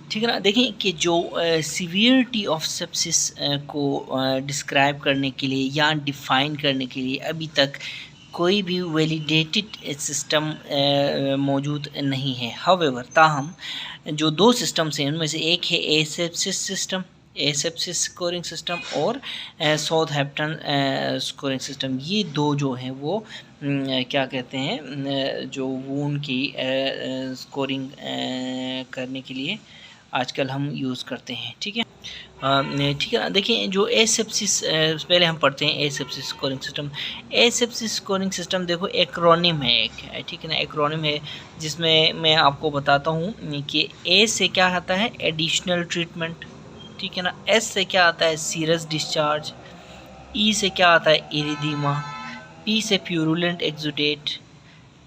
ठीक है ना। देखें कि जो सीवियरिटी ऑफ सेप्सिस को डिस्क्राइब करने के लिए या डिफ़ाइन करने के लिए अभी तक कोई भी वैलिडेटेड सिस्टम मौजूद नहीं है। हाउएवर ताहम जो दो सिस्टम्स हैं उनमें से एक है asepsis system, asepsis scoring system और साउथहैम्पटन स्कोरिंग सिस्टम। ये दो जो हैं वो क्या कहते हैं जो वूंड की स्कोरिंग करने के लिए आजकल हम यूज़ करते हैं। ठीक है, ठीक है ना। देखिए जो एसेप्सिस पहले हम पढ़ते हैं asepsis scoring system. Asepsis scoring system देखो एक्रोनिम है एक, ठीक है ना, एक्रोनिम है जिसमें मैं आपको बताता हूँ कि ए से क्या आता है एडिशनल ट्रीटमेंट, ठीक है ना। एस से क्या आता है सीरस डिस्चार्ज, ई से क्या आता है इरिदीमा, पी से प्यूरुलेंट एक्सुडेट,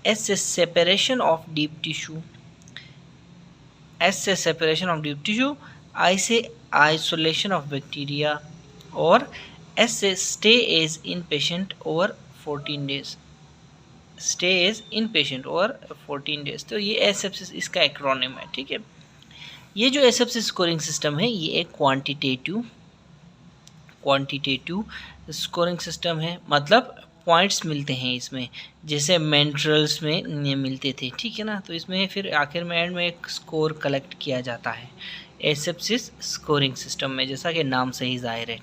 एस से separation of deep tissue, S से separation of deep tissue, I से आइसोलेशन ऑफ बैक्टीरिया और एस से stay as in patient over 14 days, stay as in patient over 14 days. तो ये asepsis इसका acronym है। ठीक है, ये जो एसेप्सिस स्कोरिंग सिस्टम है ये एक क्वांटिटेटिव स्कोरिंग सिस्टम है, मतलब पॉइंट्स मिलते हैं इसमें जैसे मेंट्रल्स में मिलते थे। ठीक है ना, तो इसमें फिर आखिर में एंड में एक स्कोर कलेक्ट किया जाता है एसेप्सिस स्कोरिंग सिस्टम में, जैसा कि नाम से ही जाहिर है।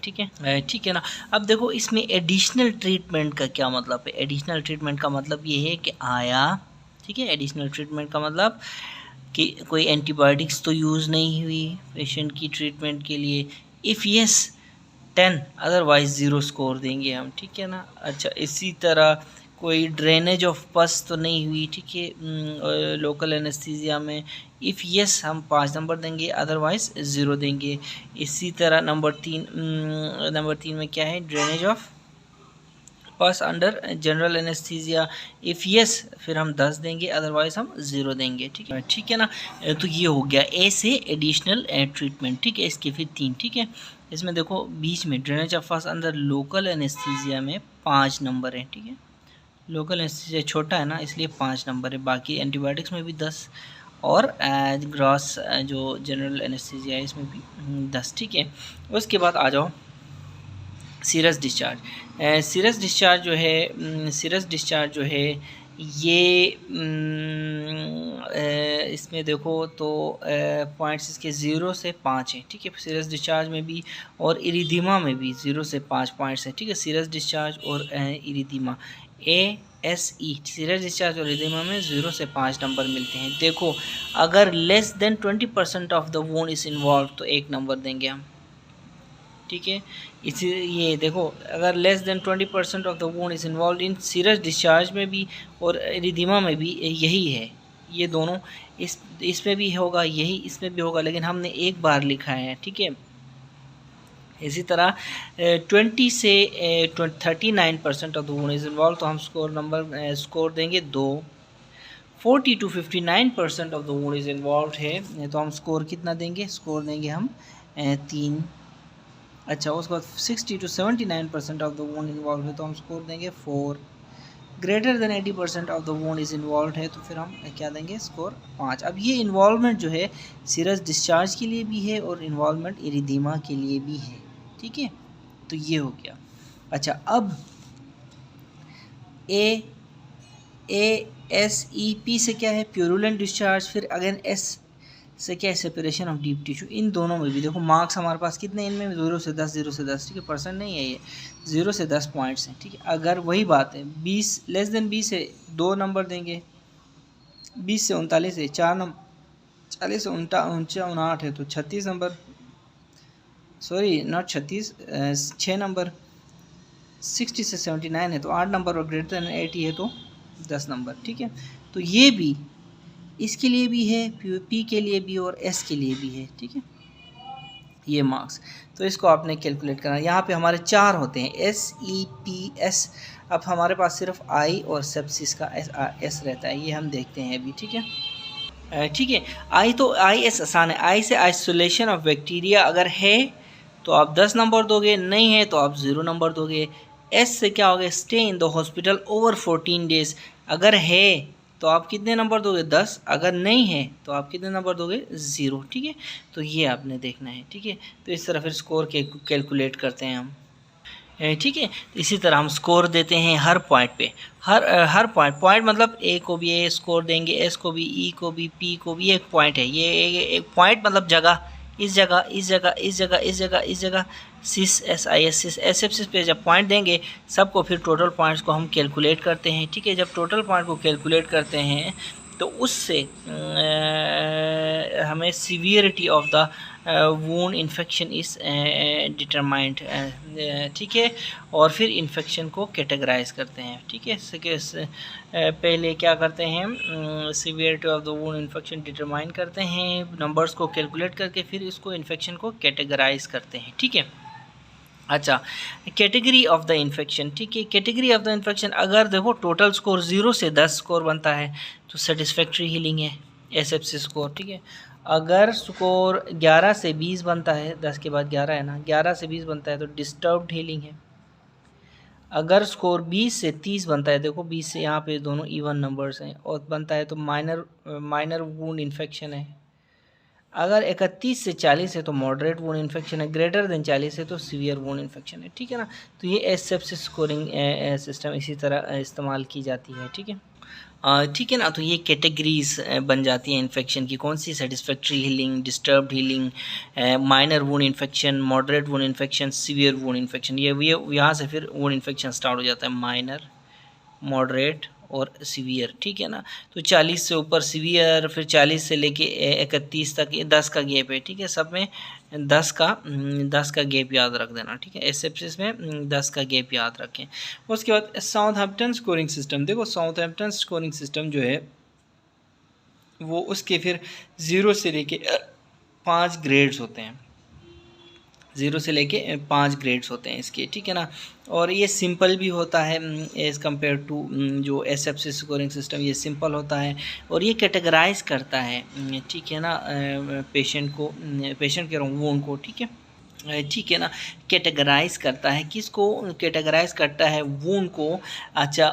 ठीक है ना। अब देखो इसमें एडिशनल ट्रीटमेंट का क्या मतलब है। एडिशनल ट्रीटमेंट का मतलब ये है कि आया, ठीक है, एडिशनल ट्रीटमेंट का मतलब कि कोई एंटीबायोटिक्स तो यूज़ नहीं हुई पेशेंट की ट्रीटमेंट के लिए। इफ़ यस 10 अदरवाइज 0 स्कोर देंगे हम। ठीक है ना। अच्छा, इसी तरह कोई ड्रेनेज ऑफ पस तो नहीं हुई, ठीक है, लोकल एनेस्थीसिया में। इफ़ यस हम 5 नंबर देंगे, अदरवाइज 0 देंगे। इसी तरह नंबर 3 में क्या है ड्रेनेज ऑफ पस under general anaesthesia. If yes फिर हम 10 देंगे, अदरवाइज हम 0 देंगे। ठीक है ना। तो ये हो गया ए से एडिशनल ट्रीटमेंट। ठीक है, इसके फिर 3, ठीक है। इसमें देखो बीच में ड्रेनेज ऑफ पस अंदर लोकल एनेस्थीसिया में 5 नंबर है। ठीक है, लोकल एनेस्थीसिया छोटा है ना इसलिए 5 नंबर है। बाकी एंटीबायोटिक्स में भी 10 और ग्रॉस जो जनरल एनेस्थीसिया है इसमें भी 10। ठीक है, उसके बाद आ जाओ सीरस डिस्चार्ज। सीरस डिस्चार्ज जो है ये इसमें देखो तो पॉइंट्स इसके 0 से 5 हैं। ठीक है, सीरस डिस्चार्ज में भी और इरिदीमा में भी 0 से 5 पॉइंट्स हैं। ठीक है, सीरस डिस्चार्ज और इरिदीमा ASE सीरस डिस्चार्ज और इरिदीमा में 0 से 5 नंबर मिलते हैं। देखो अगर less than 20% of the wound is involve तो 1 नंबर देंगे हम। ठीक है, इसी ये देखो अगर less than 20% of the wound is involve in serous discharge में भी और इरिदीमा में भी यही है, ये दोनों इसमें भी होगा यही, इसमें भी होगा, लेकिन हमने एक बार लिखा है। ठीक है, इसी तरह 20 से 39% of the wound is involve तो हम स्कोर देंगे 2। 40 to 59% of the wound is involve है तो हम स्कोर कितना देंगे, स्कोर देंगे हम 3। अच्छा, उसके बाद 60 to 79% ऑफ द वोन इन्वॉल्व है तो हम स्कोर देंगे 4। Greater than 80% of the wound is involve है तो फिर हम क्या देंगे, स्कोर 5। अब ये इन्वॉल्वमेंट जो है सीरस डिस्चार्ज के लिए भी है और इन्वॉल्वमेंट इरिदीमा के लिए भी है। ठीक है, तो ये हो गया। अच्छा, अब ASEP से क्या है प्यूरुलेंट डिस्चार्ज, फिर अगेन S से क्या है सेपरेशन ऑफ डीप टिश्यू। इन दोनों में भी देखो मार्क्स हमारे पास कितने इनमें 0 से 10, 0 से 10। ठीक है, परसेंट नहीं है ये, 0 से 10 पॉइंट्स हैं। ठीक है, अगर वही बात है 20 लेस देन 20 से 2 नंबर देंगे, 20 से 39 है 4 नंबर, 40 से 59 है तो 36 नंबर, सॉरी नॉट 36, 6 नंबर। 60 से 79 है तो 8 नंबर और ग्रेटर देन 80 है तो 10 नंबर। ठीक है, तो ये भी इसके लिए भी है, P के लिए भी और S के लिए भी है। ठीक है, ये मार्क्स तो इसको आपने कैलकुलेट करना। यहाँ पे हमारे 4 होते हैं SEPS। अब हमारे पास सिर्फ I और सेप्सिस का S रहता है, ये हम देखते हैं अभी। ठीक है, ठीक है, IS आसान है। I से आइसोलेशन ऑफ बैक्टीरिया अगर है तो आप 10 नंबर दोगे, नहीं है तो आप 0 नंबर दोगे। S से क्या हो गया stay in the hospital over 14 days, अगर है तो आप कितने नंबर दोगे 10, अगर नहीं है तो आप कितने नंबर दोगे 0। ठीक है, तो ये आपने देखना है। ठीक है, तो इस तरह फिर स्कोर कैलकुलेट करते हैं हम। ठीक है, इसी तरह हम स्कोर देते हैं हर पॉइंट पे, हर पॉइंट मतलब ए को भी ए स्कोर देंगे, एस को भी, ई को भी, पी को भी। एक पॉइंट है ये, एक पॉइंट मतलब जगह, इस जगह, इस जगह, इस जगह, इस जगह, इस जगह, सिस एस आई एस सिस एस एफ सिस पे जब पॉइंट देंगे सबको, फिर टोटल पॉइंट्स को हम कैलकुलेट करते हैं। ठीक है, जब टोटल पॉइंट को कैलकुलेट करते हैं तो उससे हमें severity of the wound infection इस डिटरमाइंड। ठीक है, और फिर इन्फेक्शन को कैटेगराइज करते हैं। ठीक है, पहले क्या करते हैं, severity of the wound infection determine करते हैं, नंबर्स को कैलकुलेट करके फिर इसको इन्फेक्शन को कैटेगराइज करते हैं। ठीक है, अच्छा, कैटेगरी ऑफ द इन्फेक्शन। ठीक है, कैटेगरी ऑफ द इन्फेक्शन, अगर देखो टोटल स्कोर 0 से 10 स्कोर बनता है तो सेटिस्फैक्ट्री हीलिंग है, एसएफसी स्कोर। ठीक है, अगर स्कोर 11 से 20 बनता है, 10 के बाद 11 है ना, 11 से 20 बनता है तो डिस्टर्ब्ड हीलिंग है। अगर स्कोर 20 से 30 बनता है, देखो 20 से यहाँ पे दोनों इवन नंबर्स हैं, और बनता है तो माइनर वुंड इन्फेक्शन है। अगर 31 से 40 है तो मॉडरेट वुंड इन्फेक्शन है, ग्रेटर देन 40 है तो सीवियर वुंड इन्फेक्शन है। ठीक है ना, तो ये एसएफसी स्कोरिंग सिस्टम इसी तरह इस्तेमाल की जाती है। ठीक है, ठीक है ना, तो ये कैटेगरीज बन जाती हैं इन्फेक्शन की, कौन सी, satisfactory healing, disturbed healing, minor wound infection, moderate wound infection, severe wound infection. ये यहाँ से फिर वुंड इन्फेक्शन स्टार्ट हो जाता है, माइनर, मॉडरेट और सीवियर। ठीक है ना, तो 40 से ऊपर सीवियर, फिर 40 से लेके 31 तक ये 10 का गैप है। ठीक है, सब में 10 का गैप याद रख देना। ठीक है, एसएफसिस में 10 का गैप याद रखें। उसके बाद साउथहैम्पटन स्कोरिंग सिस्टम, देखो साउथहैम्पटन स्कोरिंग सिस्टम जो है वो उसके फिर 0 से लेके 5 ग्रेड्स होते हैं, 0 से लेके 5 ग्रेड्स होते हैं इसके। ठीक है ना, और ये सिंपल भी होता है एज़ कम्पेयर टू जो एसएफसी स्कोरिंग सिस्टम, ये सिंपल होता है और ये कैटेगराइज करता है। ठीक है ना, पेशेंट कह रहा हूँ, वुंड को। ठीक है, ठीक है ना, कैटेगराइज करता है, किसको कैटेगराइज करता है, वुंड को। अच्छा,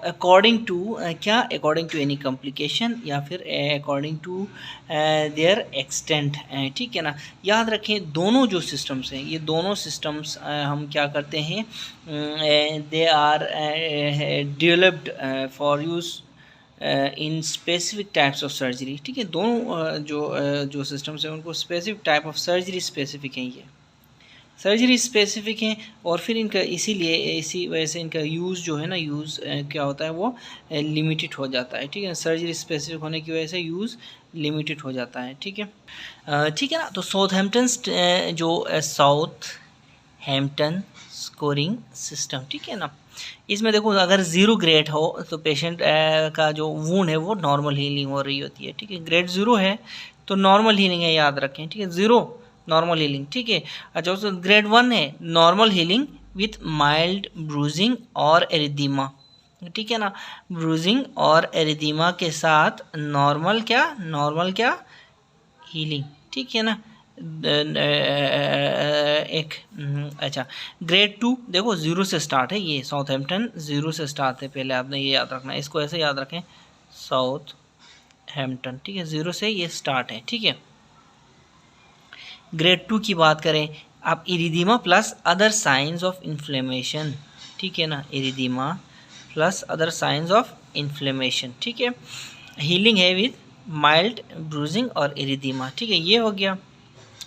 अकॉर्डिंग टू क्या, अकॉर्डिंग टू एनी कॉम्प्लिकेशन या फिर अकॉर्डिंग टू देयर एक्सटेंट। ठीक है ना, याद रखें दोनों जो सिस्टम्स हैं, ये दोनों सिस्टम्स हम क्या करते हैं, they are developed for use in specific types of surgery. ठीक है, दोनों जो सिस्टम्स हैं उनको specific type of surgery specific हैं, ये सर्जरी स्पेसिफिक हैं, और फिर इनका इसीलिए इसी वजह से इनका यूज़ जो है ना, यूज़ क्या होता है वो लिमिटेड हो जाता है। ठीक है, सर्जरी स्पेसिफिक होने की वजह से यूज़ लिमिटेड हो जाता है। ठीक है, ठीक है ना, तो साउथहैम्पटन स्कोरिंग सिस्टम। ठीक है ना, इसमें देखो अगर 0 ग्रेड हो तो पेशेंट का जो वुंड है वो नॉर्मल हीलिंग हो रही होती है। ठीक है, ग्रेड 0 है तो नॉर्मल हीलिंग है, याद रखें। ठीक है, 0 नॉर्मल हीलिंग। ठीक है, अच्छा, उसको ग्रेड 1 है normal healing with mild bruising और एरिदीमा। ठीक है ना, ब्रूजिंग और एरिदीमा के साथ नॉर्मल क्या हीलिंग। ठीक है ना, अच्छा, ग्रेड 2 देखो 0 से स्टार्ट है, ये साउथहैम्पटन 0 से स्टार्ट है, पहले आपने ये याद रखना है, इसको ऐसे याद रखें, साउथहैम्पटन। ठीक है, 0 से ये स्टार्ट है। ठीक है, ग्रेड 2 की बात करें आप, erythema plus other signs of inflammation. ठीक है ना, erythema plus other signs of inflammation. ठीक है, हीलिंग है विद माइल्ड ब्रूजिंग और इरिदीमा। ठीक है, ये हो गया।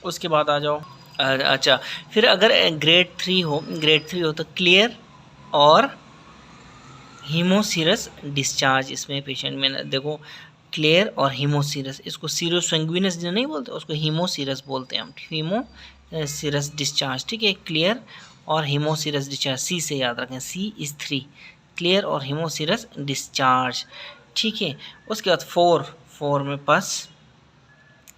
उसके बाद आ जाओ, अच्छा, फिर अगर ग्रेड 3 हो तो क्लियर और हीमोसीरस डिस्चार्ज। इसमें पेशेंट में देखो क्लियर और हीमोसीरस, इसको सीरोसंगुइनस नहीं बोलते, उसको हीमोसीरस बोलते हैं हम, हीमोसीरस डिस्चार्ज। ठीक है, क्लियर और हीमोसीरस डिस्चार्ज, सी से याद रखें, C is 3, क्लियर और हीमोसीरस डिस्चार्ज। ठीक है, उसके बाद 4 में पस,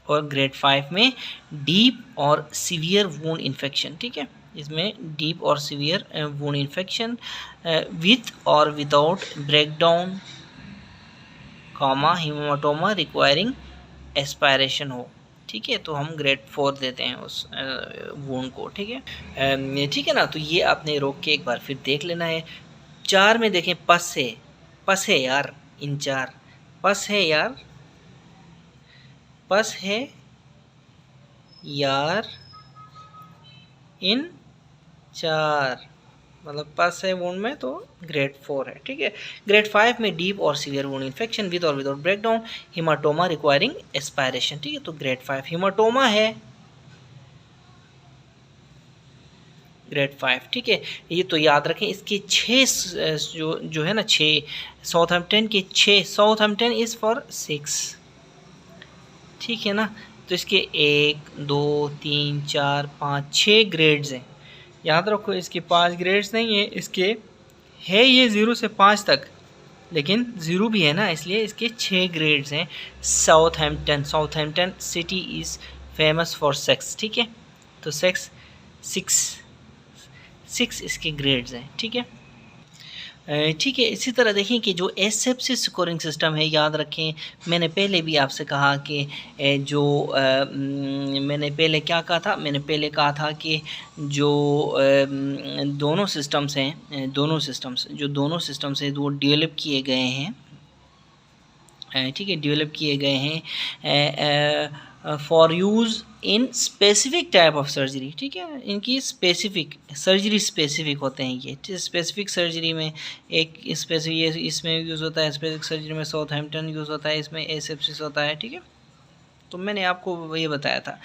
और ग्रेड 5 में डीप और सीवियर वुंड इन्फेक्शन। ठीक है, इसमें डीप और सीवियर वुंड इन्फेक्शन विथ और विदाउट ब्रेकडाउन, हीमोटोमा रिक्वायरिंग एस्पायरेशन हो। ठीक है, तो हम ग्रेड 4 देते हैं उस वुंड को। ठीक है ना, तो ये आपने रोक के एक बार फिर देख लेना है। 4 में देखें, पस है यार, इन 4। पस है यार, पस है यार इन 4, मतलब पस है वुंड में तो ग्रेड 4 है, ठीक है। ग्रेड 5 में डीप और सीवियर वुंड इन्फेक्शन विद और without breakdown, haematoma requiring aspiration, ठीक है। तो ग्रेड 5 हिमाटोमा है, ग्रेड 5, ठीक है। ये तो याद रखें। इसके 6 जो है ना 6, साउथहैम्पटन के 6, साउथहैम्पटन इज़ फॉर 6, ठीक है ना। तो इसके 1 2 3 4 5 6 ग्रेड्स हैं, याद रखो। इसके 5 ग्रेड्स नहीं है, इसके है ये 0 से 5 तक, लेकिन 0 भी है ना, इसलिए इसके 6 ग्रेड्स हैं। Southampton, Southampton city is famous for sex, ठीक है। तो सेक्स 6 इसके ग्रेड्स हैं, ठीक है। ठीक है। इसी तरह देखें कि जो एसेप्सिस स्कोरिंग सिस्टम है, याद रखें मैंने पहले भी आपसे कहा कि जो मैंने पहले क्या कहा था, मैंने पहले कहा था कि जो दोनों सिस्टम्स हैं, दोनों सिस्टम्स हैं वो डेवलप किए गए हैं, ठीक है, डेवलप किए गए हैं for use in specific type of surgery, ठीक है। इनकी स्पेसिफिक सर्जरी स्पेसिफिक होते हैं ये। स्पेसिफिक सर्जरी में एक स्पेसिफिक इसमें यूज़ होता है, स्पेसिफिक सर्जरी में साउथहैम्पटन यूज़ होता है, इसमें एसेप्सिस होता है, ठीक है। तो मैंने आपको ये बताया था,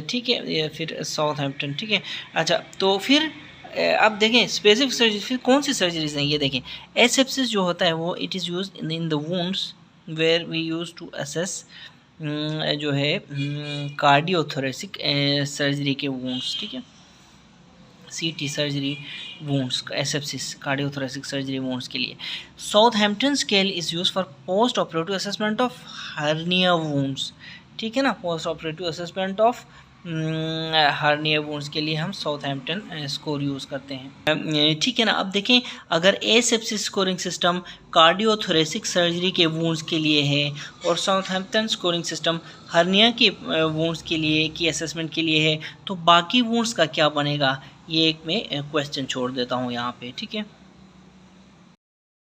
ठीक है। फिर साउथहैम्पटन, ठीक है। अच्छा, तो फिर अब देखें स्पेसिफिक सर्जरी, फिर कौन सी सर्जरीज हैं ये देखें। एसेप्सिस जो होता है वो it is use in the wounds where we use to assess जो है कार्डियोथोरेसिक सर्जरी के वुंड्स, ठीक है। CT surgery wounds, asepsis cardiothoracic surgery wounds के लिए। Southampton scale is use for post operative assessment of hernia wounds, ठीक है ना। Post operative assessment of hernia wounds के लिए हम साउथहैम्पटन स्कोर यूज़ करते हैं, ठीक है ना। अब देखें अगर asepsis scoring system cardiothoracic surgery के वुंड्स के लिए है और साउथहैम्पटन स्कोरिंग सिस्टम हार्निया के वुंड्स के लिए की असेसमेंट के लिए है, तो बाकी वुंड्स का क्या बनेगा, ये एक मैं क्वेश्चन छोड़ देता हूँ यहाँ पे, ठीक है।